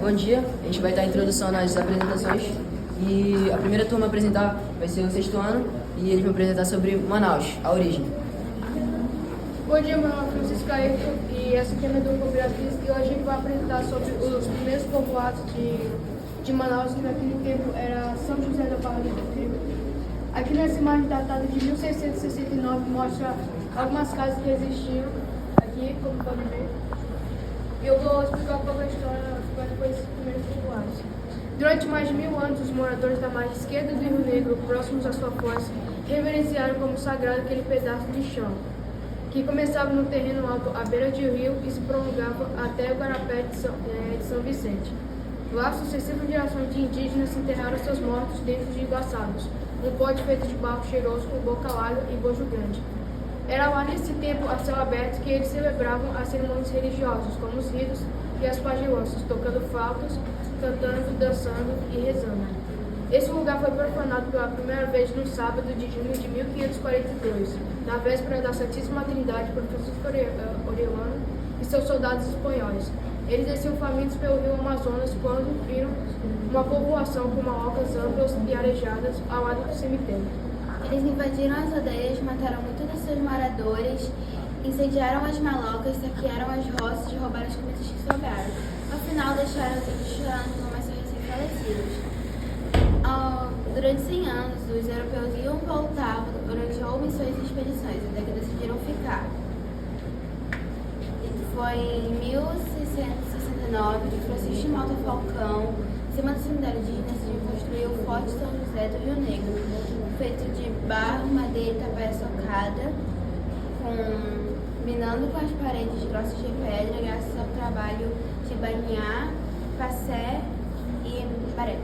Bom dia, a gente vai estar introdução às apresentações e a primeira turma a apresentar vai ser o sexto ano e eles vão apresentar sobre Manaus, a origem. Bom dia, meu nome é Francisco Ayrton e essa aqui é a minha dupla Beatriz e hoje a gente vai apresentar sobre os primeiros povoados de Manaus, que naquele tempo era São José da Barra do Rio. Aqui nessa imagem datada de 1669 mostra algumas casas que existiam aqui, como podem ver. E eu vou explicar um pouco a história depois desses primeiros povoados. Durante mais de 1000 anos, os moradores da margem esquerda do Rio Negro, próximos à sua foz, reverenciaram como sagrado aquele pedaço de chão, que começava no terreno alto à beira de rio e se prolongava até o Garapé de São Vicente. Lá, sucessivas gerações de indígenas enterraram seus mortos dentro de iguaçados, um pote feito de barro cheiroso com boca larga e bojo grande. Era lá nesse tempo, a céu aberto, que eles celebravam as cerimônias religiosas, como os ritos e as pagelanças, tocando flautas, cantando, dançando e rezando. Esse lugar foi profanado pela primeira vez no sábado de junho de 1542, na véspera da Santíssima Trindade por Francisco Orellano e seus soldados espanhóis. Eles desciam famintos pelo rio Amazonas quando viram uma povoação com malocas amplas e arejadas ao lado do cemitério. Eles invadiram as aldeias, mataram muitos de seus moradores, incendiaram as malocas, saquearam as roças e roubaram as comidas que sobraram. Ao final, deixaram todos chorando como seus recém-falecidos. Durante 100 anos, os europeus iam e voltavam durante missões e expedições, até que decidiram ficar. Foi em 1669 que Francisco de Malta Falcão, em cima do cemitério indígena, decidiu construir o Forte São José do Rio Negro, feito de barro, madeira e tapera socada, combinando com as paredes grossas de pedra, graças ao trabalho de Banhá, Passé e Baré.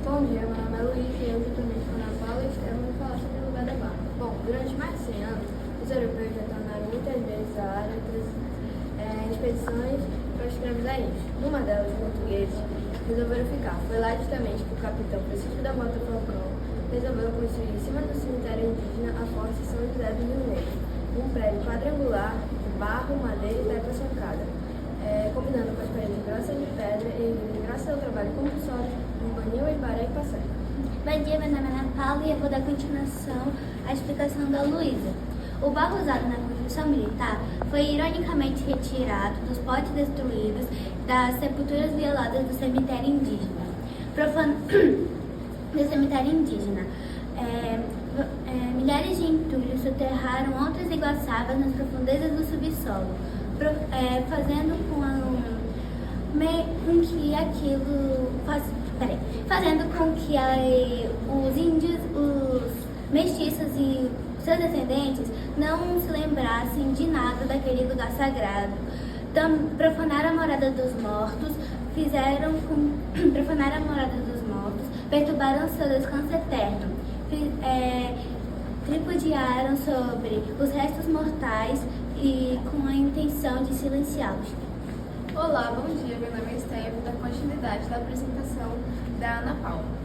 Bom dia, meu nome é Luiz e eu juntamente com a Ana Paula Estevam vou falar sobre o lugar da barra. Bom, durante mais de 100 anos, os europeus retornaram muitas vezes a área expedições para escravizar índios. Numa delas, os portugueses resolveram ficar. Foi lá justamente que o capitão Francisco da Mota Falcão resolveu construir em cima do cemitério indígena a Forte São José do Rio Negro, um prédio quadrangular de barro, madeira e terra socada, combinando com as paredes grossas de pedra e graças ao trabalho compulsório de Banil, Ibaré e Passé. Bom dia, meu nome é Ana Paula e eu vou dar continuação à explicação da Luísa. O barro usado na construção militar foi ironicamente retirado dos potes destruídos das sepulturas violadas do cemitério indígena. Milhares de entulhos soterraram outras iguaçabas nas profundezas do subsolo, fazendo com que os índios, os mestiços e seus descendentes não se lembrassem de nada daquele lugar sagrado. Profanaram a morada dos mortos, perturbaram seu descanso eterno, tripudiaram sobre os restos mortais e com a intenção de silenciá-los. Olá, bom dia, meu nome é Esther, da continuidade da apresentação da Ana Paula.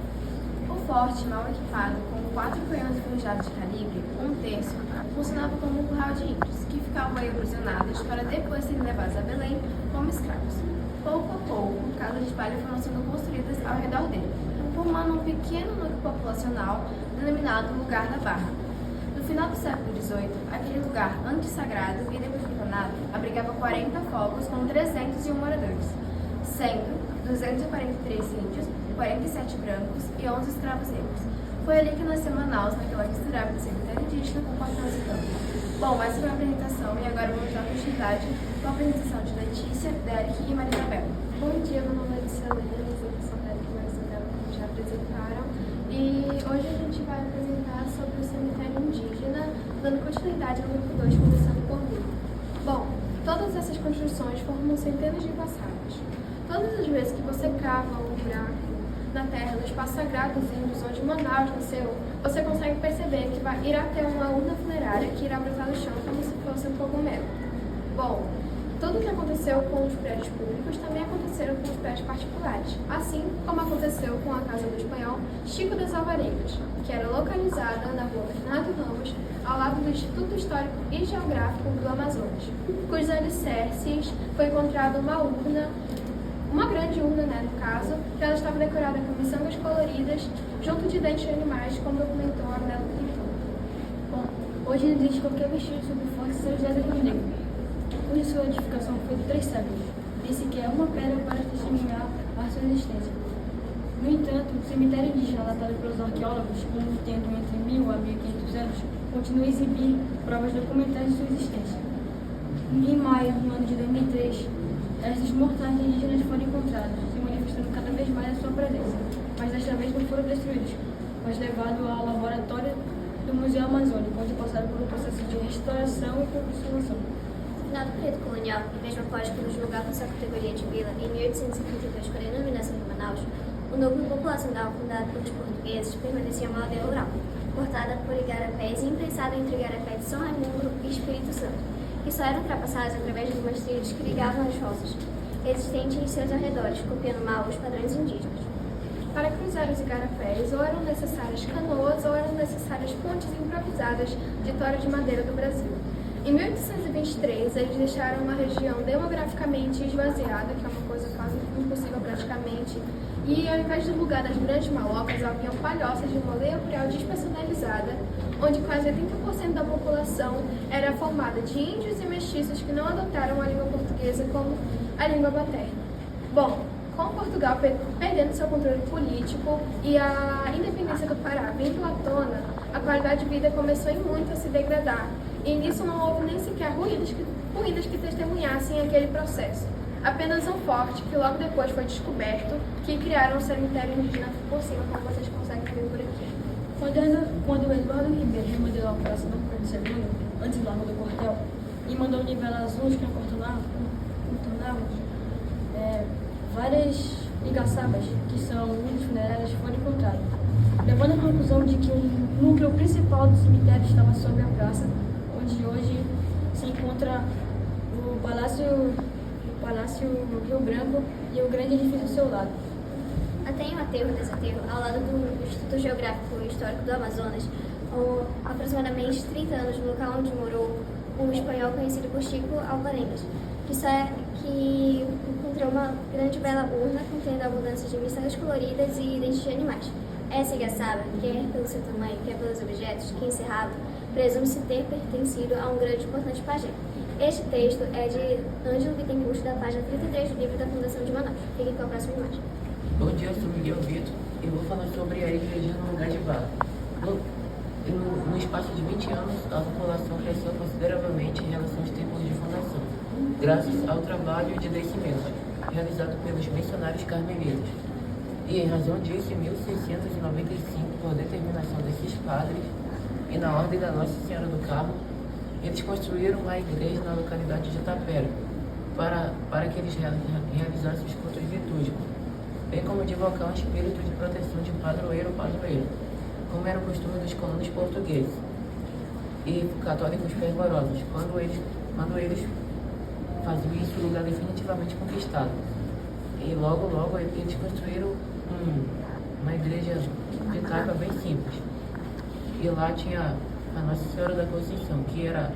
O forte, mal equipado, com 4 canhões forjados de calibre, 1/3, funcionava como um curral de índios, que ficavam aí aprisionados para depois serem levados a Belém como escravos. Pouco a pouco, casas de palha foram sendo construídas ao redor dele, formando um pequeno núcleo populacional denominado Lugar da Barra. No final do século XVIII, aquele lugar antissagrado e depois profanado abrigava 40 fogos com 301 moradores, sendo 243 índios, 47 brancos e 11 escravos negros. Foi ali que nasceu Manaus, naquela misturável do cemitério indígena com portões e campos. Bom, essa foi a apresentação e agora vamos dar continuidade com a apresentação de Letícia, Derek e Maria Isabel. Bom dia, meu nome é Luciana, eu sou Derek e Maria Isabel, como já apresentaram. E hoje a gente vai apresentar sobre o cemitério indígena, dando continuidade ao grupo 2, começando por mim. Bom, todas essas construções formam centenas de iguaçabas. Todas as vezes que você cava um buraco na terra, no espaço sagrado dos índios, onde Manaus nasceu, você consegue perceber que irá ter uma urna funerária que irá brotar no chão como se fosse um cogumelo. Bom, tudo o que aconteceu com os prédios públicos também aconteceu com os prédios particulares, assim como aconteceu com a casa do espanhol Chico das Alvarengas, que era localizada na rua Bernardo Ramos, ao lado do Instituto Histórico e Geográfico do Amazonas, cujos alicerces foi encontrada uma grande urna no caso, que ela estava decorada com miçangas coloridas, junto de dentes de animais, como documentou a Nela Pintura. Bom, hoje não existe qualquer vestígio sobre fontes de São José do Rio Negro, cuja sua edificação foi de 3 séculos, nem sequer uma pedra para testemunhar a sua existência. No entanto, o cemitério indígena datado pelos arqueólogos, como tendo entre 1000 a 1500 anos, continua a exibir provas documentais de sua existência. Em maio do ano de 2003, restos mortais indígenas foram encontrados, se manifestando cada vez mais a sua presença, mas desta vez não foram destruídos, mas levados ao laboratório do Museu Amazônico, onde passaram por um processo de restauração e conservação. No final do período colonial, e mesmo após que julgar com sua categoria de vila em 1852 com a denominação de Manaus, o núcleo populacional fundado pelos portugueses permanecia uma aldeia rural, cortada por igarapés e imprensada entre o igarapé de São Raimundo e Espírito Santo, que só eram ultrapassados através de algumas trilhas que ligavam as roças existentes em seus arredores, copiando mal os padrões indígenas. Para cruzar os igarapés, ou eram necessárias canoas ou eram necessárias pontes improvisadas de tora de madeira do Brasil. Em 1823, eles deixaram uma região demograficamente esvaziada, que é uma coisa quase impossível praticamente, e ao invés do lugar das grandes malocas, haviam palhoças de uma aldeia rural despersonalizada, onde quase 80% da população era formada de índios e mestiços que não adotaram a língua portuguesa como a língua materna. Bom, com Portugal perdendo seu controle político e a independência do Pará vindo à tona, a qualidade de vida começou em muito a se degradar, e nisso não houve nem sequer ruínas que testemunhassem aquele processo. Apenas um forte, que logo depois foi descoberto, que criaram um cemitério indígena por cima, como vocês conseguem ver por aqui. Quando Eduardo Ribeiro remodelou a Praça Dom Pedro II, antes do Largo do Quartel, e mandou nivelar as ruas que a contornavam, várias igaçabas, que são urnas funerárias, foram encontradas, levando à conclusão de que o núcleo principal do cemitério estava sobre a praça, onde hoje se encontra o Palácio Rio Branco e o grande edifício ao seu lado. Até em um aterro e desaterro, ao lado do Instituto Geográfico e Histórico do Amazonas, há aproximadamente 30 anos, no local onde morou um espanhol conhecido por Chico Alvarengas, que encontrou uma grande bela urna contendo abundância de miçangas coloridas e dentes de animais. Essa igaçaba, quer pelo seu tamanho, quer pelos objetos que encerrava, presume-se ter pertencido a um grande e importante pajé. Este texto é de Ângelo Bittencourt, da página 33 do livro da Fundação de Manaus. Fiquem com a próxima imagem. Bom dia, eu sou Miguel Vitor e vou falar sobre a igreja no lugar de Barra. No espaço de 20 anos, a população cresceu consideravelmente em relação aos tempos de fundação, graças ao trabalho de descimento realizado pelos missionários carmelitas. E em razão disso, em 1695, por determinação desses padres e na ordem da Nossa Senhora do Carmo, eles construíram uma igreja na localidade de Tapera, para que eles realizassem os cultos litúrgicos, bem como de invocar um espírito de proteção de padroeiro, como era o costume dos colonos portugueses e católicos fervorosos, quando eles faziam isso, o lugar definitivamente conquistado. E logo eles construíram uma igreja de taipa bem simples. E lá tinha a Nossa Senhora da Conceição, que era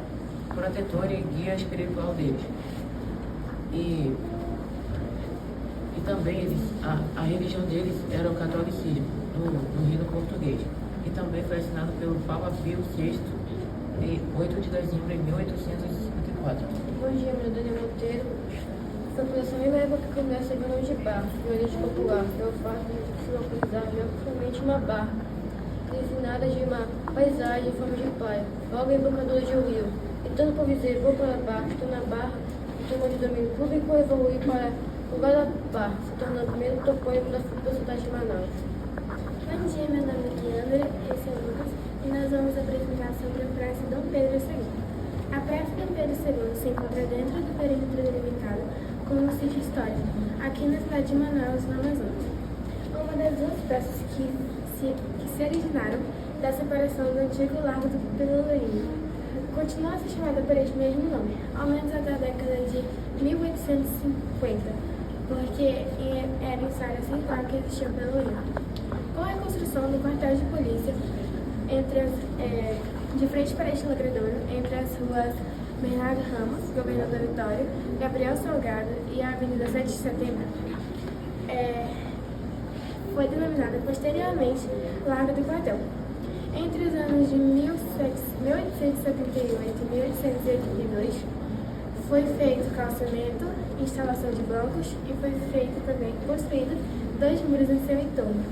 protetora e guia espiritual deles. E também a religião deles era o catolicismo, no reino português. E também foi assinado pelo Papa Pio VI, em 8 de dezembro de 1854. Bom dia, meu nome é Monteiro. Essa fundação é uma época que começa de nome de barra, de origem popular, que é o fato de se localizar geograficamente uma barra, designada de uma paisagem em forma de praia, logo embocadura de um rio. E tanto por dizer vou para a barra, estou na barra, e tomou de domínio público evolui para o lugar da barra, se tornando o primeiro topônimo da cidade de Manaus. Bom dia, meu nome é Leandro, esse é o Lucas, e nós vamos apresentar sobre a Praça Dom Pedro II. A Praça Dom Pedro II se encontra dentro do perímetro delimitado como um sítio histórico, aqui na cidade de Manaus, no Amazonas. Uma das duas praças que se originaram da separação do antigo Largo do Pelourinho. Continua a ser chamada por este mesmo nome, ao menos até a década de 1850, porque era em área central que existia o Pelourinho. Com a construção do quartel de polícia de frente para este logradouro, entre as ruas Bernardo Ramos, Governador Vitório, Gabriel Salgado e a Avenida 7 de Setembro, foi denominada posteriormente Largo do Quartel. Entre os anos de 1878 e 1882, foi feito calçamento, instalação de bancos e foi feito também construído 2 muros em seu entorno.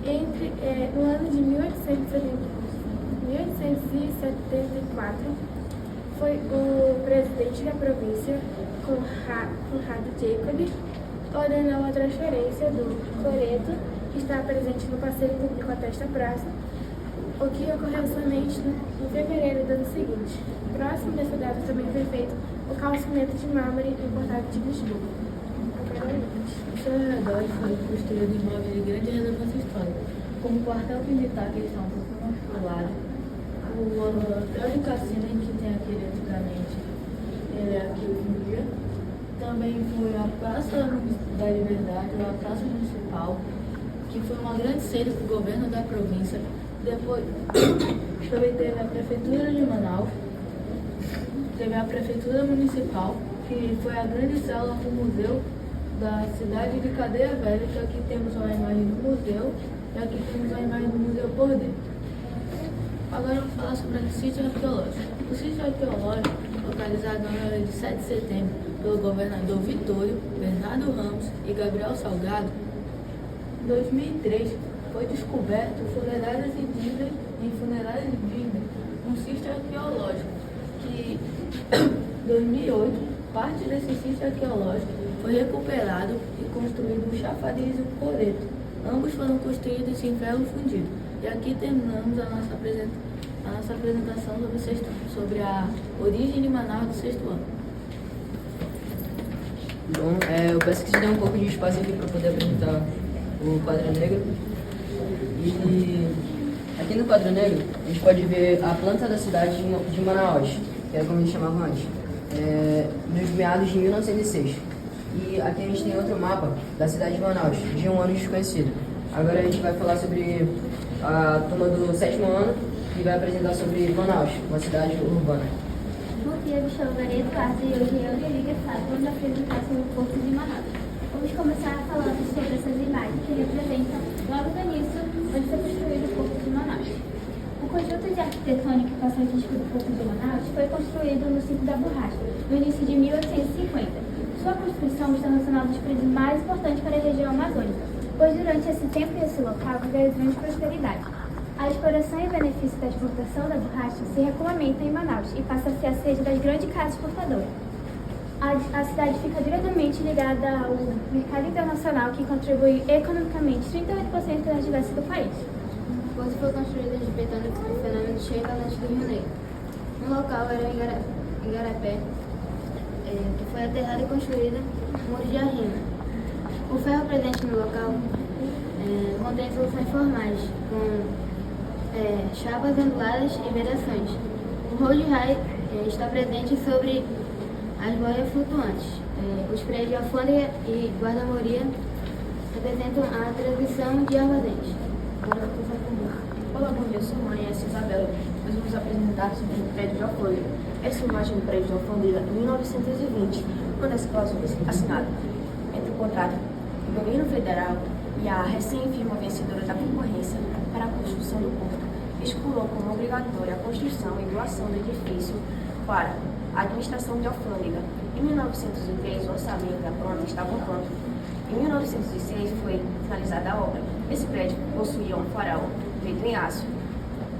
No ano de 1874, foi o presidente da província, Conrado Jacob, ordenou a transferência do coreto, que está presente no passeio público até esta praça, o que ocorreu somente em fevereiro do ano seguinte. Próximo dessa data também foi feito o calçamento de mármore importado de Lisboa. Ao seu redor foi construído imóveis de grande relevância histórica, como o quartel militar, que está um pouco mais para o lado, o hotel de cassino que tem aqui antigamente, ele é aqui hoje em dia. Também foi a Praça da Liberdade, a Praça Municipal, que foi uma grande sede do governo da província. Depois também teve a Prefeitura de Manaus, teve a Prefeitura Municipal, que foi a grande célula do museu da cidade de Cadeia Velha, que aqui temos a imagem do museu e aqui temos a imagem do museu por dentro. Agora vamos falar sobre o sítio arqueológico. O sítio arqueológico, localizado na hora de 7 de setembro pelo governador Vitório, Bernardo Ramos e Gabriel Salgado, em 2003 foi descoberto funerárias indígenas um sítio arqueológico, que em 2008 parte desse sítio arqueológico foi recuperado e construído um chafariz e um coreto. Ambos foram construídos em ferro fundido. E aqui terminamos a nossa apresentação sobre a origem de Manaus do 6º ano. Bom, eu peço que você dê um pouco de espaço aqui para poder apresentar o quadro negro. E aqui no quadro negro, a gente pode ver a planta da cidade de Manaus, que era como eles chamavam antes, nos meados de 1906. E aqui a gente tem outro mapa da cidade de Manaus, de um ano desconhecido. Agora a gente vai falar sobre a turma do 7º ano, que vai apresentar sobre Manaus, uma cidade urbana. Bom dia, me chamo Maria Eduarda e hoje eu e a Liga Fábio vamos apresentar sobre o Porto de Manaus. Vamos começar falando sobre essas imagens que representam logo no início onde foi construído o Porto de Manaus. O conjunto de arquitetônico e paisagístico do Porto de Manaus foi construído no sítio da Borracha, no início de 1850. Sua construção está nacional dos prédios mais importantes para a região amazônica, pois durante esse tempo e esse local viveu grande prosperidade. A exploração e benefício da exportação da borracha se regulamenta em Manaus e passa a ser a sede das grandes casas exportadoras. A cidade fica diretamente ligada ao mercado internacional, que contribui economicamente 38% das diversas do país. O porto foi construído respeitando o fenômeno cheio da leste do Rio Negro. No local era o Igarapé, que foi aterrado e construído muro de arrimo. O ferro presente no local contém soluções formais, com chapas anguladas e vedações. O rolo de raio está presente sobre as boias flutuantes. Os prédios de alfândega e guarda-moria representam a transmissão de armazéns. Olá, bom dia, eu sou a Maria Isabela. Nós vamos apresentar sobre o prédio de alfândega. Essa imagem do prédio de alfândega em 1920, uma das cláusulas assinada entre o contrato do governo federal e a recém-firma vencedora da concorrência para a construção do porto, estipulou como obrigatória a construção e doação do edifício para a administração de alfândega. Em 1903, o orçamento da planta estava pronto. Em 1906, foi finalizada a obra. Esse prédio possuía um farol feito em aço,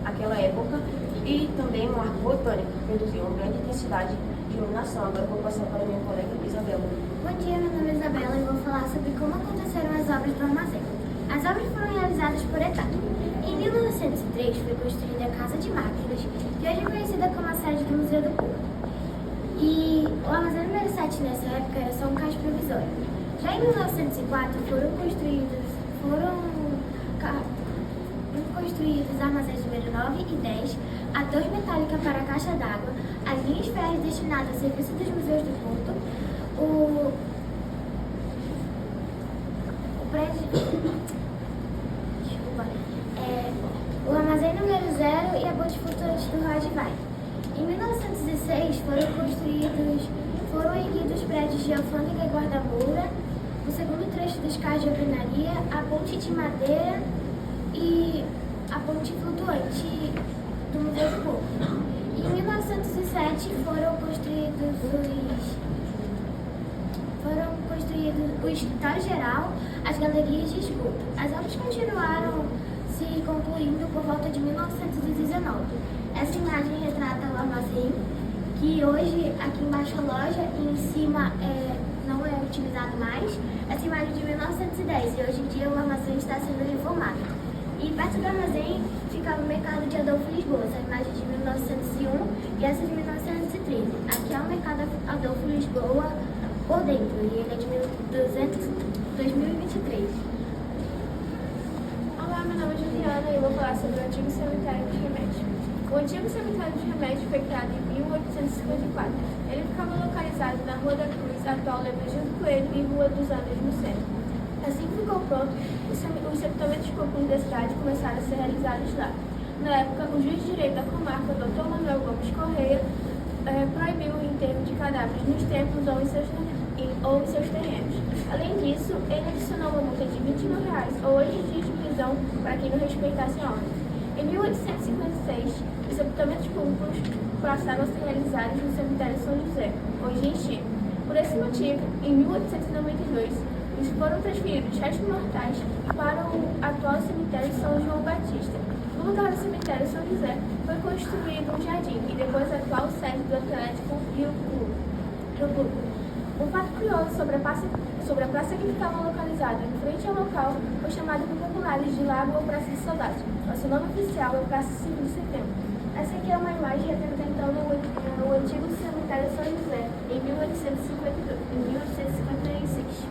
naquela época, e também um arco botânico, que produziu uma grande intensidade de iluminação. Agora vou passar para a minha colega Isabela. Bom dia, meu nome é Isabela e vou falar sobre como aconteceram as obras do armazém. As obras foram realizadas por etapas. Em 1903 foi construída a Casa de Máquinas, que hoje é conhecida como a sede do Museu do Porto. E o armazém número 7 nessa época era só um cais provisório. Já em 1904 foram construídos armazéns número 9 e 10, a torre metálica para a caixa d'água, as linhas férreas destinadas ao serviço dos museus do Porto, o armazém número 0 e a bote flutuante do Radivai. Em 1906 foram erguidos prédios de alfândega e guarda-moura, o segundo trecho dos cais de alvenaria, a ponte de madeira e a ponte flutuante do Museu do Povo. Em 1907 foram construídos o escritório-geral, as galerias de esgoto. As obras continuaram se concluindo por volta de 1919. Essa imagem retrata o armazém, que hoje aqui embaixo a loja e em cima não é utilizado mais. Essa imagem é de 1910 e hoje em dia o armazém está sendo reformado. E perto do armazém ficava o mercado de Adolfo Lisboa, essa imagem é de 1901 e essa de 1913. Aqui é o mercado Adolfo Lisboa por dentro e ele é de 2023. Olá, meu nome é Juliana e eu vou falar sobre o antigo cemitério de Remédio. O antigo cemitério de Remédio foi criado em 1854. Ele ficava localizado na Rua da Cruz, atual Leopoldo Coelho e Rua dos Andes, no centro. Assim que ficou pronto, os sepultamentos comuns da cidade começaram a ser realizados lá. Na época, o juiz de direito da comarca, Dr. Manuel Gomes Correia, proibiu o enterro de cadáveres nos templos ou em seus terrenos. Além disso, ele adicionou uma multa de R$21 ou 8 dias de prisão para quem não respeitasse a ordem. Em 1856, os sepultamentos públicos passaram a ser realizados no cemitério São José, hoje em Chile. Por esse motivo, em 1892, foram transferidos restos mortais para o atual cemitério São João Batista. No lugar do cemitério São José, foi construído um jardim e depois a atual sede do Atlético Rio Clube. Um fato curioso sobre a praça que ficava localizada em frente ao local foi chamado por populares de Lago ou Praça de Saudade. Nosso nome oficial é Praça 5 de Setembro. Essa aqui é uma imagem representando o antigo cemitério São José, em 1856.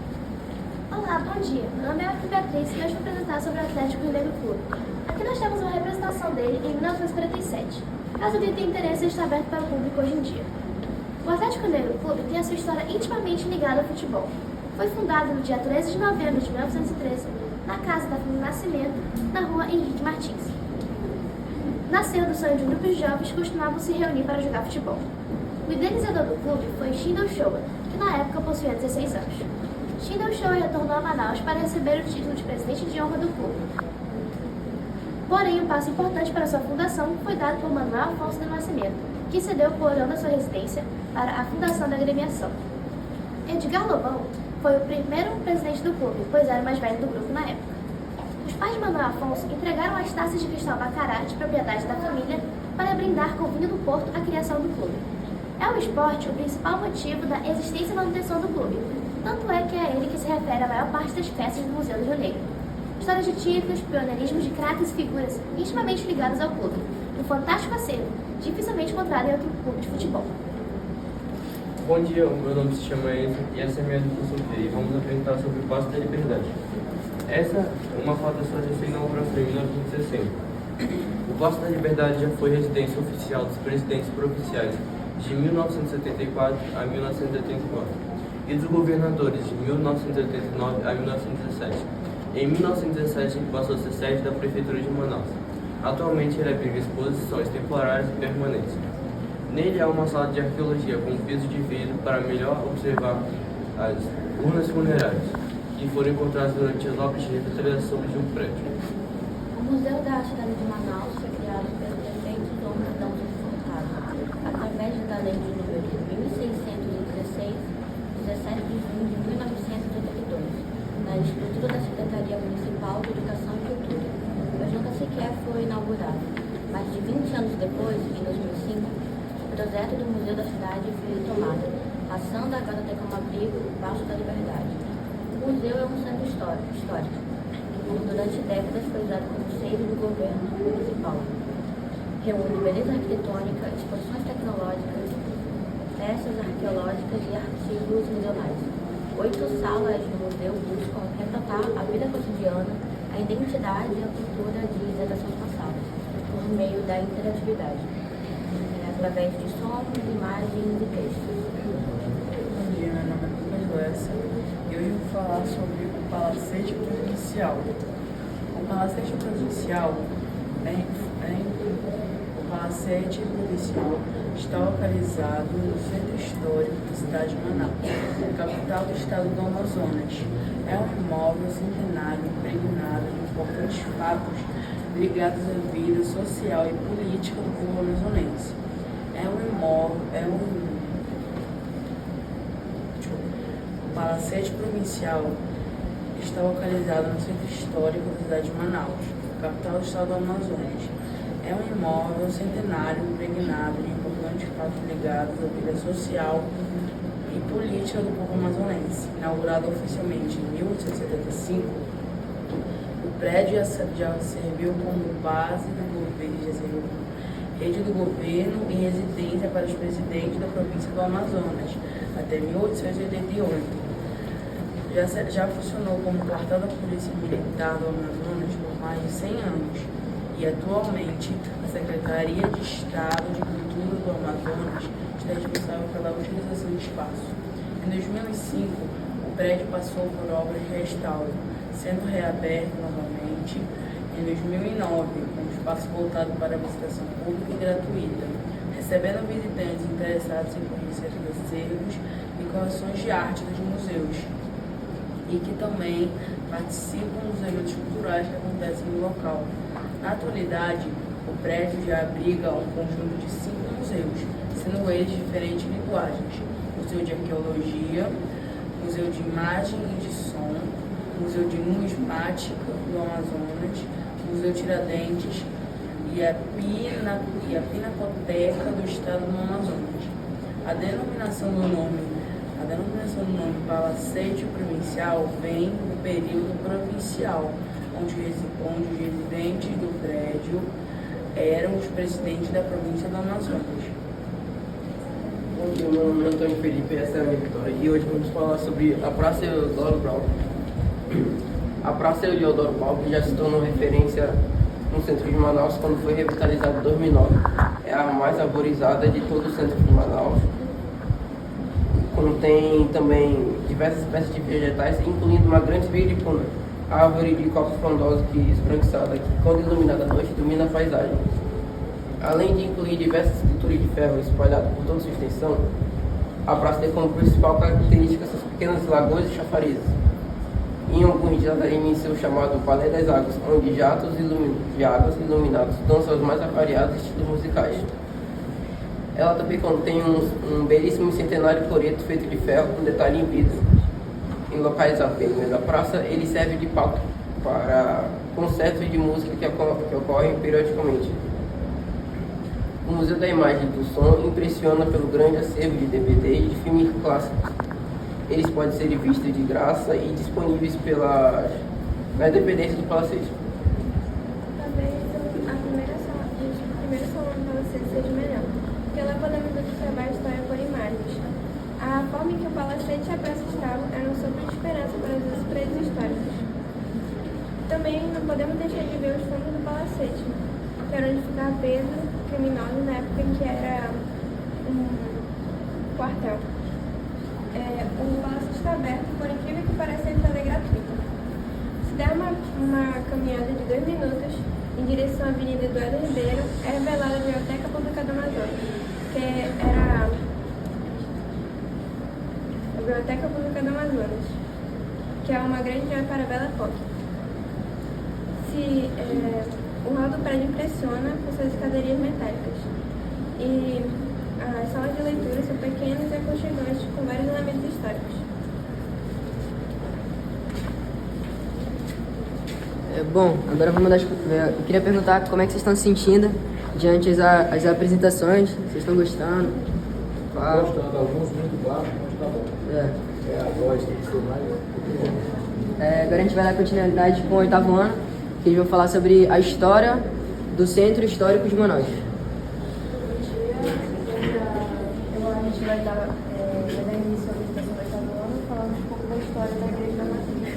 Olá, bom dia. Meu nome é Beatriz e hoje vou apresentar sobre o Atlético Rio Negro Clube. Aqui nós temos uma representação dele em 1947. Caso alguém tenha interesse, ele está aberto para o público hoje em dia. O Atlético Negro Clube tem a sua história intimamente ligada ao futebol. Foi fundado no dia 13 de novembro de 1913, na casa da família Nascimento, na rua Henrique Martins. Nasceu do sonho de um grupo de jovens que costumavam se reunir para jogar futebol. O idealizador do clube foi Shindle Showa, que na época possuía 16 anos. Shindle Showa retornou a Manaus para receber o título de presidente de honra do clube. Porém, um passo importante para sua fundação foi dado por Manuel Afonso do Nascimento, que cedeu o porão da sua residência para a fundação da agremiação. Edgar Lobão foi o primeiro presidente do clube, pois era o mais velho do grupo na época. Os pais de Manuel Afonso entregaram as taças de cristal Bacará de propriedade da família para brindar com vinho do Porto a criação do clube. É o esporte o principal motivo da existência e manutenção do clube, tanto é que é a ele que se refere a maior parte das peças do Museu do Rio Negro. Histórias de títulos, pioneirismo de craques e figuras intimamente ligadas ao clube, um fantástico acervo, dificilmente encontrado em outro clube de futebol. Bom dia, o meu nome se chama Enzo e essa é a minha filosofia e vamos apresentar sobre o Paço da Liberdade. Essa é uma fundação de sua inauguração em 1960. O Paço da Liberdade já foi residência oficial dos presidentes provinciais de 1974 a 1989 e dos governadores de 1989 a 1917. Em 1917, ele passou a ser sede da Prefeitura de Manaus. Atualmente, ele abriga exposições temporárias e permanentes. Nele há uma sala de arqueologia com piso de vidro para melhor observar as urnas funerárias que foram encontradas durante as obras de revitalização de um prédio. O Museu da Cidade de Manaus foi criado pelo prefeito Dom Adão através da lei de número 1616, 17 de junho de 1982, na estrutura da Secretaria Municipal de Educação e Cultura, mas nunca sequer foi inaugurado. Mais de 20 anos depois, em 2005, o projeto do Museu da Cidade foi retomado, passando agora a ter como abrigo o Paço da Liberdade. O museu é um centro histórico, que durante décadas foi usado como sede do governo municipal. Reúne beleza arquitetônica, exposições tecnológicas, peças arqueológicas e artigos museais. 8 salas no museu buscam retratar a vida cotidiana, a identidade e a cultura de gerações passadas, por meio da interatividade, através de sons, imagens e textos. Bom dia, meu nome é Lucas Lessa e hoje eu vou falar sobre o Palacete Provincial. O Palacete Provincial está localizado no centro histórico da cidade de Manaus, capital do estado do Amazonas. É um imóvel centenário importantes fatos ligados à vida social e política do povo amazonense. O Palacete Provincial está localizado no centro histórico da cidade de Manaus, capital do estado do Amazonas. É um imóvel centenário impregnado de importantes fatos ligados à vida social e política do povo amazonense. Inaugurado oficialmente em 1875, o prédio já serviu como base do governo, já serviu como rede do governo e residência para os presidentes da província do Amazonas até 1888. Já funcionou como quartel da Polícia Militar do Amazonas por mais de 100 anos e atualmente a Secretaria de Estado de Cultura do Amazonas está responsável pela utilização do espaço. Em 2005, o prédio passou por obras de restauro, sendo reaberto novamente em 2009, com um espaço voltado para a visitação pública e gratuita, recebendo visitantes interessados em conhecer os acervos e coleções de arte dos museus, e que também participam dos eventos culturais que acontecem no local. Na atualidade, o prédio já abriga um conjunto de 5 museus, sendo eles de diferentes linguagens: Museu de Arqueologia, Museu de Imagem e de Som, Museu de Numismática do Amazonas, Museu Tiradentes e a Pinacoteca do Estado do Amazonas. A denominação do nome Palacete Provincial vem do período provincial, onde os residentes do prédio eram os presidentes da província do Amazonas. Bom dia, meu nome é Antônio Felipe, essa é a minha Vitória, e hoje vamos falar sobre a Praça Eudoro Brau. A Praça Eudoro Brau, que já se tornou referência no centro de Manaus quando foi revitalizada em 2009. É a mais arborizada de todo o centro de Manaus. Contém também diversas espécies de vegetais, incluindo uma grande vilipuna, árvore de copo frondosa que esbranquiçada, que quando iluminada à noite domina a paisagem. Além de incluir diversas esculturas de ferro espalhadas por toda sua extensão, a praça tem como principal característica suas pequenas lagoas e chafarizes. Em alguns dias ela inicia o chamado Balé das Águas, onde jatos de águas iluminados dançam os mais variados estilos musicais. Ela também contém um belíssimo centenário coreto feito de ferro com detalhe em vidro. Em locais apenas da praça, ele serve de palco para concertos de música que ocorrem periodicamente. O Museu da Imagem e do Som impressiona pelo grande acervo de DVD e de filmes clássicos. Eles podem ser vistos de graça e disponíveis nas dependências do Palacete. Talvez a primeira salão do Palacete seja melhor, porque lá podemos observar a história por imagens. A forma em que o Palacete e a praça estavam era um sopro de esperança para os presos históricos. Também não podemos deixar de ver os fundos do Palacete, que era onde ficava preso criminosos na época em que era um quartel. O Palacete está aberto, por incrível que pareça, a entrada é gratuita. Se der uma caminhada de 2 minutos em direção à Avenida Eduardo Ribeiro, é revelada a Biblioteca Pública do Amazonas, que era a Biblioteca Pública do Amazonas, que é uma grande joia para a Bela Época. O hall do prédio impressiona por suas escadarias metálicas. E as salas de leitura são pequenas e aconchegantes, com vários elementos históricos. Bom, agora eu queria perguntar como é que vocês estão se sentindo diante das apresentações. Vocês estão gostando? Gostando, alguns muito baixos, mas tá bom. A voz tem que ser mais. Agora a gente vai dar continuidade com o 8º ano, que eles vão falar sobre a história do Centro Histórico de Manaus. A gente vai dar início à apresentação do 8º ano, falando um pouco da história da Igreja da Matriz.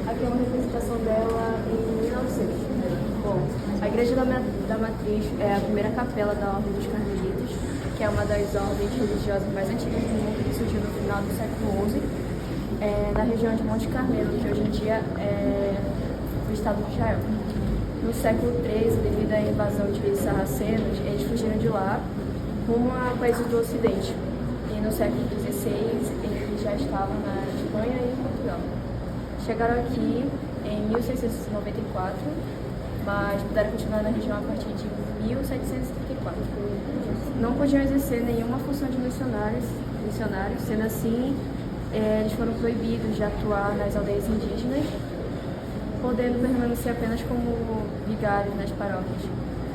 Aqui é uma representação dela em 1900. Bom, a Igreja da Matriz é a primeira capela da Ordem dos Carmelitas, que é uma das ordens religiosas mais antigas do mundo, que surgiu no final do século XI, na região de Monte Carmelo, que hoje em dia é o estado de Israel. No século XIII, devido à invasão de sarracenos, eles fugiram de lá rumo a países do Ocidente. E no século XVI, eles já estavam na Espanha e em Portugal. Chegaram aqui em 1700 1694, mas puderam continuar na região a partir de 1734. Não podiam exercer nenhuma função de missionários, sendo assim, eles foram proibidos de atuar nas aldeias indígenas, podendo permanecer apenas como vigários nas paróquias.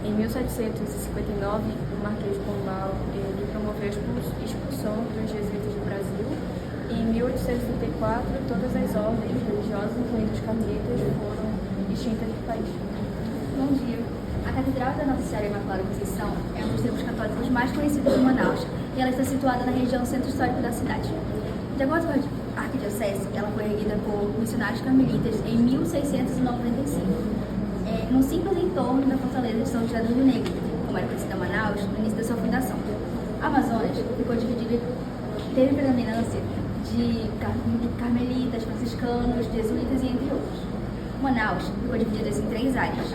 Em 1759, o Marquês de Pombal ele promoveu a expulsão dos jesuítas do Brasil. E em 1834, todas as ordens religiosas, incluindo os carmelitas, foram extintas do país. Bom dia. A Catedral da Nossa Senhora Imaculada Conceição é um dos templos católicos mais conhecidos de Manaus e ela está situada na região centro-histórica da cidade. De acordo com a Arquidiocese, ela foi erguida por missionários carmelitas em 1695, num simples entorno da fortaleza de São José do Rio Negro, como era conhecida Manaus, no início da sua fundação. A Amazonas ficou dividida, teve predominância de carmelitas, franciscanos, jesuítas e entre outros. Manaus ficou dividida em 3 áreas: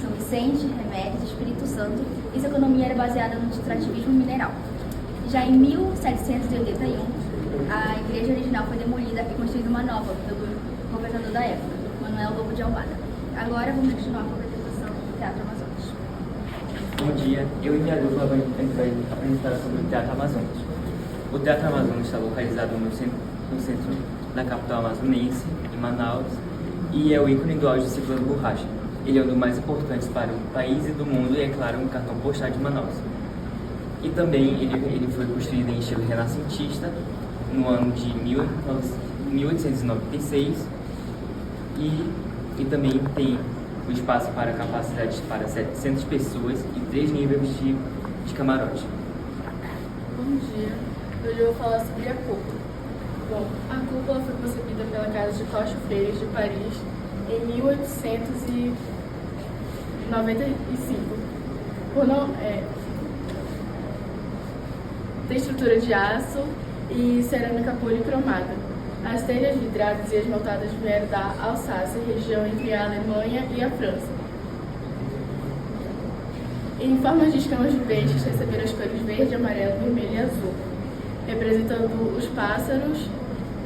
São Vicente, Remédios e Espírito Santo, e sua economia era baseada no extrativismo mineral. Já em 1781, a igreja original foi demolida e construída uma nova pelo governador da época, Manuel Lobo de Almada. Agora vamos continuar com a apresentação do Teatro Amazonas. Bom dia, eu e minha dupla vamos apresentar sobre o Teatro Amazonas. O Teatro Amazonas está localizado no centro da capital amazonense, em Manaus, e é o ícone do auge do ciclone borracha. Ele é um dos mais importantes para o país e do mundo e, é claro, um cartão postal de Manaus. E também ele foi construído em estilo renascentista no ano de 1896 e também tem o espaço para capacidade para 700 pessoas e 3 níveis de camarote. Bom dia, hoje eu vou falar sobre a cúpula. Bom, a cúpula foi concebida pela Casa de Caucho Freire de Paris em 1895. Tem estrutura de aço e cerâmica policromada. As telhas vidradas e esmaltadas vieram da Alsácia, região entre a Alemanha e a França. Em forma de escamas de peixes, receberam as cores verde, amarelo, vermelho e azul, representando os pássaros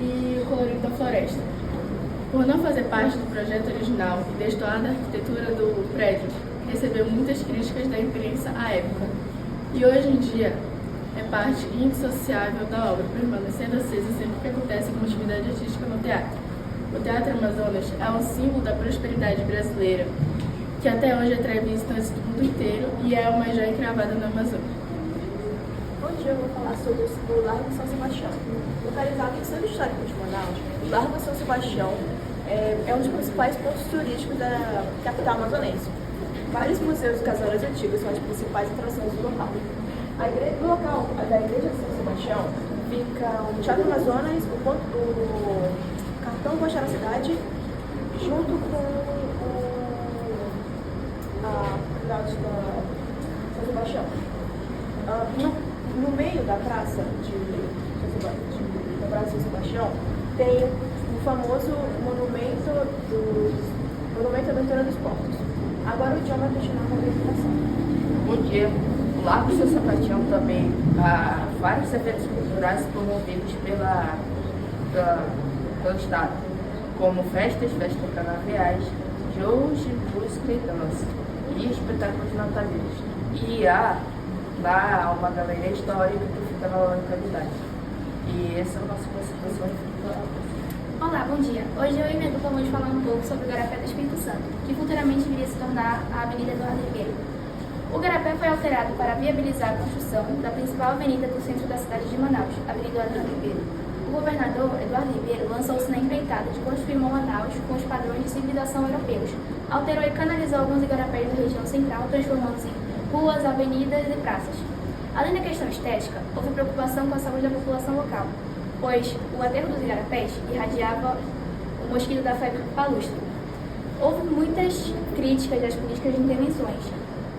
e o colorido da floresta. Por não fazer parte do projeto original e destoar da arquitetura do prédio, recebeu muitas críticas da imprensa à época. E hoje em dia, é parte indissociável da obra, permanecendo acesa sempre que acontece alguma atividade artística no teatro. O Teatro Amazonas é um símbolo da prosperidade brasileira, que até hoje atrai visitantes do mundo inteiro e é uma joia encravada no Amazonas. Bom dia, eu vou falar sobre o Largo São Sebastião. Localizado no centro histórico de Manaus, o Largo São Sebastião é um dos principais pontos turísticos da capital amazonense. Vários museus e casarões antigos são as principais atrações do local. No local da igreja de São Sebastião fica o Teatro Amazonas, o cartão postal da cidade, junto com a cidade de São Sebastião. No meio da praça da São Sebastião tem o famoso monumento da abertura dos portos. Agora o John vai continuar com a apresentação. Bom dia. O Largo São Sebastião também há vários eventos culturais promovidos pelo Estado, como festas canaviais, shows de música e dança e espetáculos natalinos. E lá há uma galeria histórica que fica na localidade. E essa é a nossa participação. Olá, bom dia. Hoje eu e minha dupla vamos falar um pouco sobre o Garapé do Espírito Santo, que futuramente viria se tornar a Avenida Eduardo Ribeiro. O Garapé foi alterado para viabilizar a construção da principal avenida do centro da cidade de Manaus, a Avenida Eduardo Ribeiro. O governador Eduardo Ribeiro lançou-se na empreitada de construir Manaus com os padrões de civilização europeus. Alterou e canalizou alguns igarapés da região central, transformando-se em ruas, avenidas e praças. Além da questão estética, houve preocupação com a saúde da população local, pois o aterro dos igarapés irradiava o mosquito da febre palustre. Houve muitas críticas às políticas de intervenções,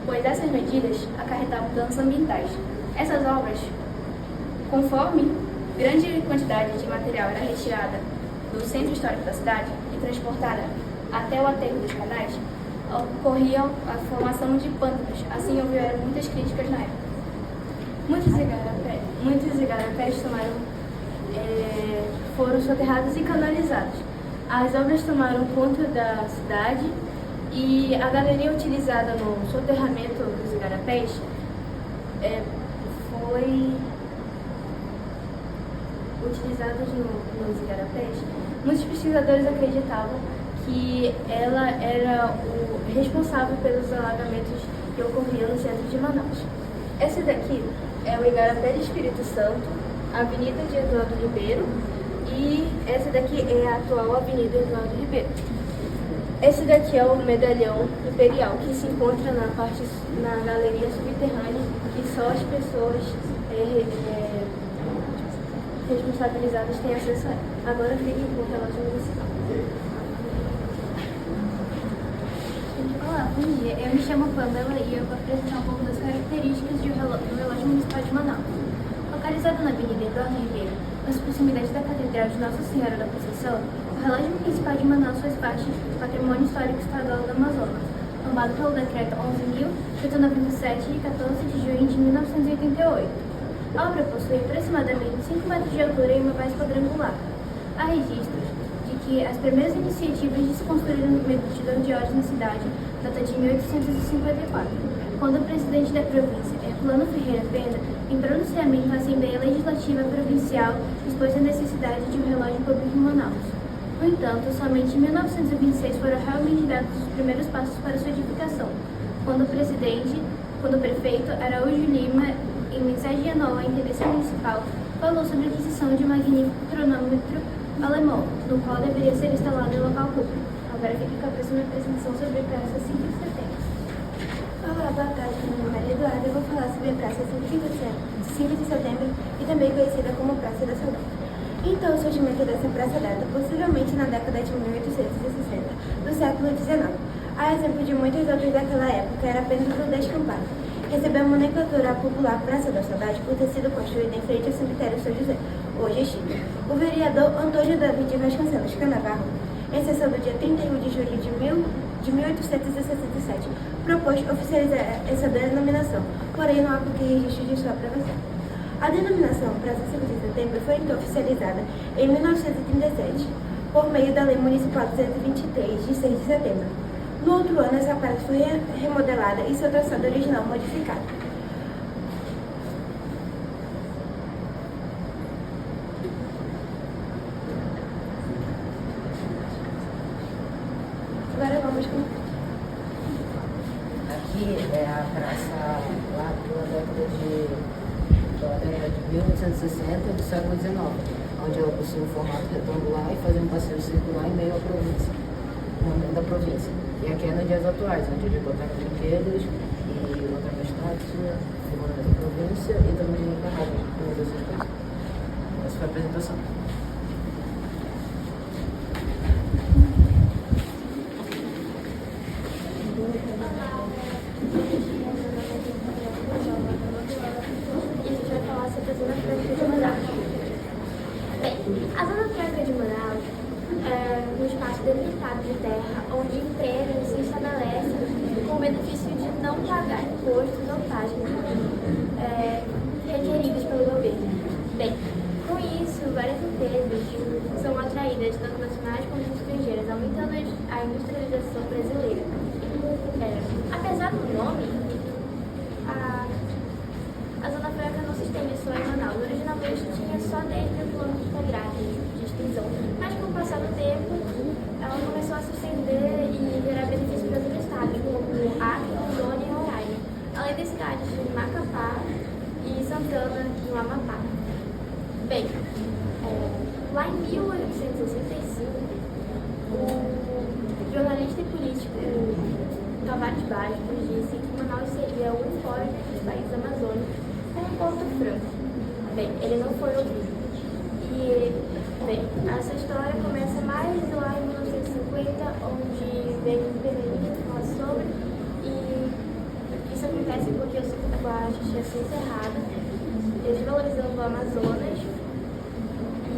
pois essas medidas acarretavam danos ambientais. Essas obras, conforme grande quantidade de material era retirada do centro histórico da cidade e transportada até o aterro dos canais, ocorria a formação de pântanos. Assim, houveram muitas críticas na época. Muitos igarapés foram soterrados e canalizados. As obras tomaram conta da cidade e a galeria utilizada no soterramento dos igarapés foi utilizada nos igarapés. Muitos pesquisadores acreditavam que ela era o responsável pelos alagamentos que ocorriam no centro de Manaus. Esse daqui é o Igarapé do Espírito Santo, a Avenida de Eduardo Ribeiro, e essa daqui é a atual Avenida Eduardo Ribeiro. Esse daqui é o medalhão imperial, que se encontra na galeria subterrânea, que só as pessoas responsabilizadas têm acesso a ela. Agora fiquem com o relógio municipal. Olá, bom dia. Eu me chamo Pamela e eu vou apresentar um pouco das características do relógio municipal de Manaus. Localizado na Avenida Eduardo Ribeiro, nas proximidades da Catedral de Nossa Senhora da Conceição, o relógio municipal de Manaus faz parte do Patrimônio Histórico Estadual do Amazonas, tombado pelo Decreto 11.897, de 14 de junho de 1988. A obra possui aproximadamente 5 metros de altura e uma base quadrangular. Há registros de que as primeiras iniciativas de se construir um medidor de horas na cidade data de 1854, quando o presidente da província, Herculano Ferreira Pena, em pronunciamento à Assembleia Legislativa Provincial, expôs a necessidade de um relógio público em Manaus. No entanto, somente em 1926 foram realmente dados os primeiros passos para sua edificação, quando o prefeito Araújo Lima, em mensagem anual à Intendência Municipal, falou sobre a aquisição de um magnífico cronômetro alemão, no qual deveria ser instalado em local público. Agora fica com a próxima apresentação sobre a Praça 5 de Setembro. Olá, boa tarde, meu nome é Maria Eduarda. Eu vou falar sobre a Praça 5 de Setembro e também conhecida como Praça da Saudade. Então, o surgimento dessa praça data possivelmente na década de 1860 do século XIX. A exemplo de muitos outros daquela época, era apenas o descampado. Recebeu a nomenclatura popular Praça da Saudade por ter sido construída em frente ao cemitério São José, hoje Chico. O vereador Antônio David Vasconcelos Canavarro, em sessão do dia 31 de julho de 1867, propôs oficializar essa denominação, porém não há qualquer registro de sua aprovação. A denominação Praça 5 de Setembro foi então oficializada em 1937, por meio da Lei Municipal 223, de 6 de setembro. No outro ano, essa praça foi remodelada e seu traçado original modificado. Agora vamos com... Aqui é a praça lá pela década de 1860 do século XIX, onde ela possui um formato retangular e fazia um passeio circular em meio à província, no meio da província. E aqui é nos dias atuais, onde botaram brinquedos e botaram estátua, figura da província e também barragem, uma dessas coisas. Essa foi a apresentação. A Zona Franca de Manaus é um espaço delimitado de terra onde empresas se estabelecem com o benefício de não pagar impostos ou taxas requeridos pelo governo. Bem, com isso, várias empresas são atraídas, tanto nacionais quanto estrangeiras, aumentando a industrialização brasileira. Apesar do nome, a Zona Franca não se estende só em Manaus. Originalmente tinha só 10 mil quilômetros quadrados de extensão, mas com o passar do tempo, ela começou a se estender e gerar benefícios para outros estados, como Acre, Rondônia e Roraima, além das cidades de Macapá e Santana, no Amapá. Bem, lá em 1865, o jornalista e político Tavares Bastos disse que Manaus seria o fora dos países amazônicos com Porto Franco. Bem, ele não foi ouvido. E, bem, essa história começa mais lá em 1950, onde veio o imperialismo falar sobre, e isso acontece porque o ciclo baixo tinha sido encerrado, desvalorizando o Amazonas,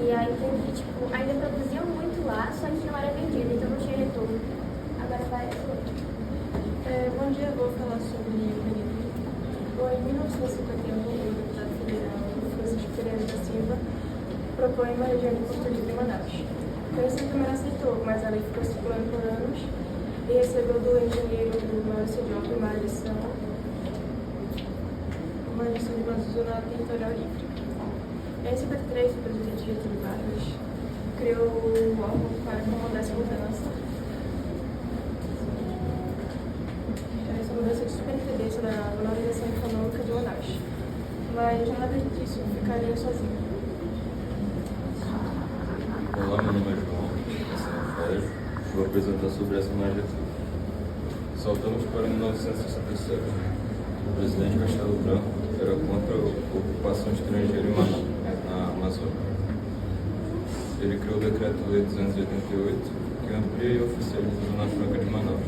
e aí ainda produziam muito lá, só que não era vendido, então não tinha retorno. Agora vai bom dia, eu vou falar sobre o período. Bom, em 1951, o deputado federal Francisco Pereira da Silva propõe uma região de Porto Livre em Manaus. Essa Câmara aceitou, mas a lei ficou circulando por anos e recebeu do engenheiro do Maurício Diop uma lição de uma zona territorial livre. Em 53, o presidente Getúlio Vargas criou um órgão para comandar essa mudança. Essa mudança de superintendência da valorização econômica de Manaus. Mas nada disso ficaria sozinho. Olá, meu nome é João, vou apresentar sobre essa imagem aqui. Saltamos para 1967. O presidente Castelo Branco era contra a ocupação estrangeira em Manaus, na Amazônia. Ele criou o Decreto-Lei 288, que amplia e oficializa a Zona Franca de Manaus.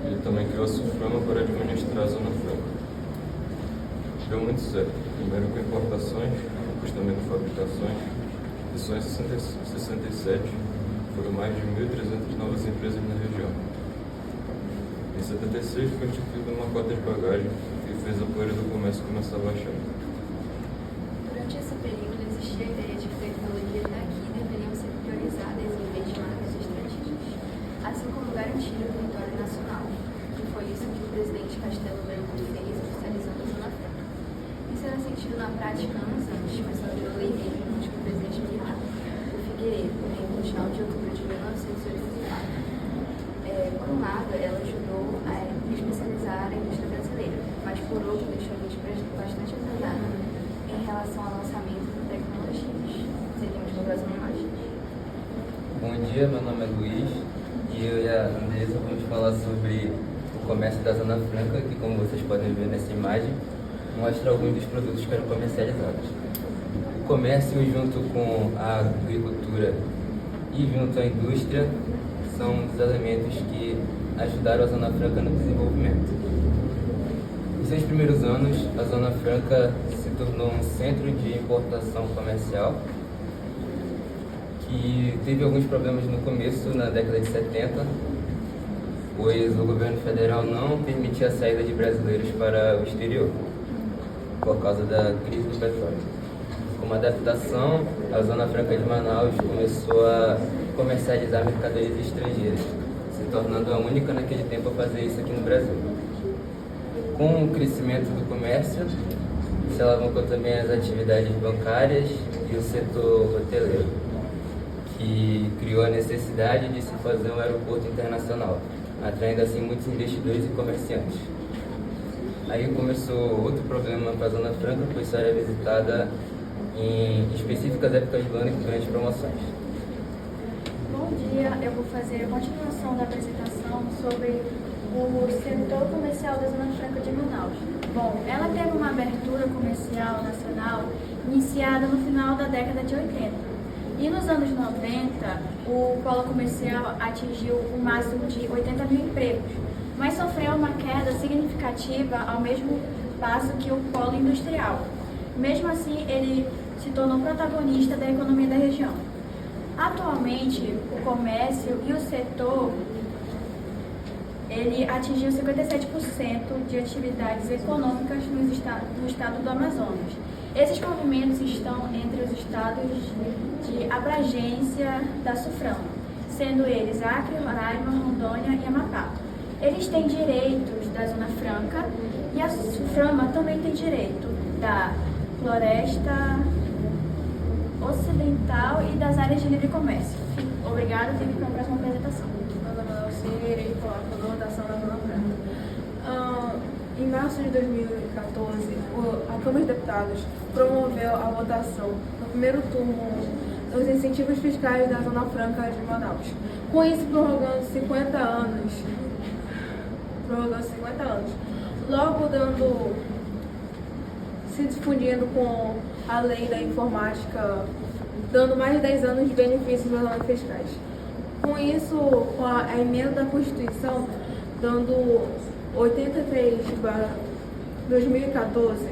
Ele também criou a SUFRAMA para administrar a Zona Franca. Deu muito certo, primeiro com importações, depois também com fabricações, e só em 67 foram mais de 1.300 novas empresas na região. Em 76 foi instituída uma cota de bagagem que fez a poeira do comércio começar a baixar. Durante esse período existia a ideia de que tecnologias daqui deveriam ser priorizadas em vez de marcas estrangeiras, assim como garantir o território nacional, que foi isso que o presidente Castelo Branco fez, oficializando a Zona Franca. Isso era sentido na prática anos antes, mas só virou lei mesmo com o presidente militar, o Figueiredo, em 29 de outubro de 1984. Por um lado, ela ajudou a especializar a indústria brasileira, mas por outro deixou a gente bastante atrasada em relação ao lançamento de tecnologias. Seguimos no próximo imagem. Bom dia, meu nome é Luiz e eu e a Andressa vamos falar sobre o comércio da Zona Franca, que, como vocês podem ver nessa imagem, mostra alguns dos produtos que eram comercializados. O comércio, junto com a agricultura e junto à indústria, são um dos elementos que ajudaram a Zona Franca no desenvolvimento. Em seus primeiros anos, a Zona Franca se tornou um centro de importação comercial que teve alguns problemas no começo, na década de 70, pois o governo federal não permitia a saída de brasileiros para o exterior, por causa da crise do petróleo. Como adaptação, a Zona Franca de Manaus começou a comercializar mercadorias estrangeiras, se tornando a única naquele tempo a fazer isso aqui no Brasil. Com o crescimento do comércio, se alavancou também as atividades bancárias e o setor hoteleiro, que criou a necessidade de se fazer um aeroporto internacional, atraindo assim muitos investidores e comerciantes. Aí começou outro problema para a Zona Franca, pois só era visitada em específicas épocas do ano e com grandes promoções. Bom dia, eu vou fazer a continuação da apresentação sobre o setor comercial da Zona Franca de Manaus. Bom, ela teve uma abertura comercial nacional iniciada no final da década de 80. E nos anos 90, o polo comercial atingiu um máximo de 80 mil empregos, mas sofreu uma queda significativa ao mesmo passo que o polo industrial. Mesmo assim, ele se tornou protagonista da economia da região. Atualmente, o comércio e o setor ele atingiu 57% de atividades econômicas no estado do Amazonas. Esses movimentos estão entre os estados de abrangência da SUFRAMA, sendo eles Acre, Roraima, Rondônia e Amapá. Eles têm direitos da Zona Franca e a SUFRAMA também tem direito da Floresta Ocidental e das áreas de livre comércio. Obrigada, fico para a próxima apresentação. Meu nome é Alcine e irei falar sobre a votação da Zona Franca. Em março de 2014, a Câmara de Deputados promoveu a votação no primeiro turno dos incentivos fiscais da Zona Franca de Manaus. Com isso, prorrogando 50 anos. Logo se difundindo com a lei da informática, dando mais de 10 anos de benefícios aos anos fiscais. Com isso, com a emenda da Constituição, dando 83/2014,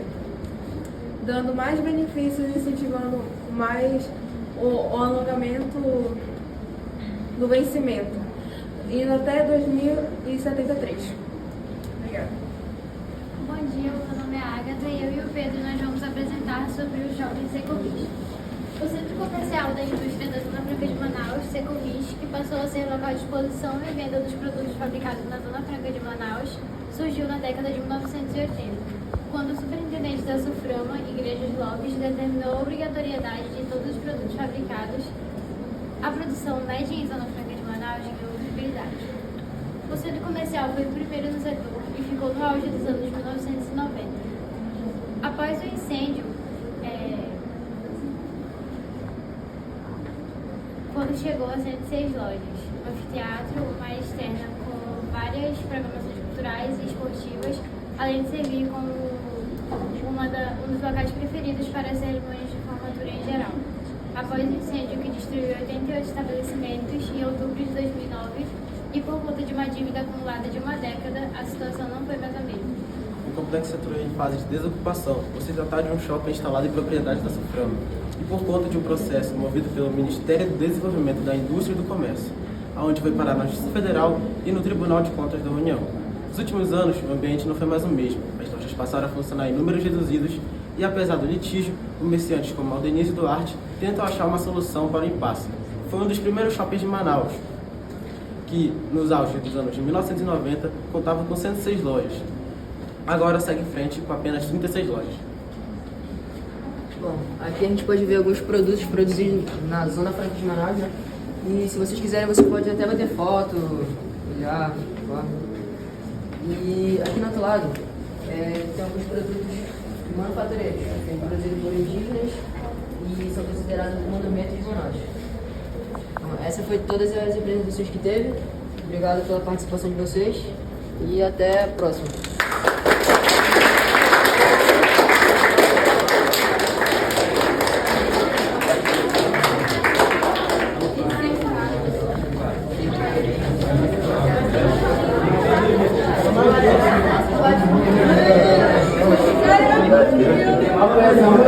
dando mais benefícios, incentivando mais o alongamento do vencimento, indo até 2073. Obrigada. Bom dia, meu nome é Agatha e eu e o Pedro nós vamos apresentar sobre os jovens ecovistas. O Centro Comercial da Indústria da Zona Franca de Manaus, Secovis, que passou a ser local de exposição e venda dos produtos fabricados na Zona Franca de Manaus, surgiu na década de 1980, quando o superintendente da SUFRAMA, Igrejas Lopes, determinou a obrigatoriedade de todos os produtos fabricados. A produção média em Zona Franca de Manaus ganhou visibilidade. O centro comercial foi o primeiro no setor e ficou no auge dos anos 1990. Após o incêndio, quando chegou a 106 lojas, um anfiteatro, uma área externa com várias programações culturais e esportivas, além de servir como um dos locais preferidos para as cerimônias de formatura em geral. Após o incêndio que destruiu 88 estabelecimentos em outubro de 2009 e por conta de uma dívida acumulada de uma década, a situação não foi mais a mesma. O complexo entrou em fase de desocupação, por se tratar de um shopping instalado em propriedade da SUFRAMA e por conta de um processo movido pelo Ministério do Desenvolvimento da Indústria e do Comércio, aonde foi parar na Justiça Federal e no Tribunal de Contas da União. Nos últimos anos, o ambiente não foi mais o mesmo. As lojas passaram a funcionar em números reduzidos e, apesar do litígio, comerciantes como Aldenise Duarte tentam achar uma solução para o impasse. Foi um dos primeiros shoppings de Manaus, que, nos auges dos anos de 1990, contava com 106 lojas. Agora segue em frente com apenas 36 lojas. Bom, aqui a gente pode ver alguns produtos produzidos na Zona Franca de Manaus, né? E se vocês quiserem, você pode até bater foto, olhar, lá. E aqui no outro lado, tem alguns produtos manufatureiros, que são produzidos por indígenas e são considerados monumentos de Manaus. Bom, essa foi todas as apresentações que teve. Obrigado pela participação de vocês e até a próxima. Vamos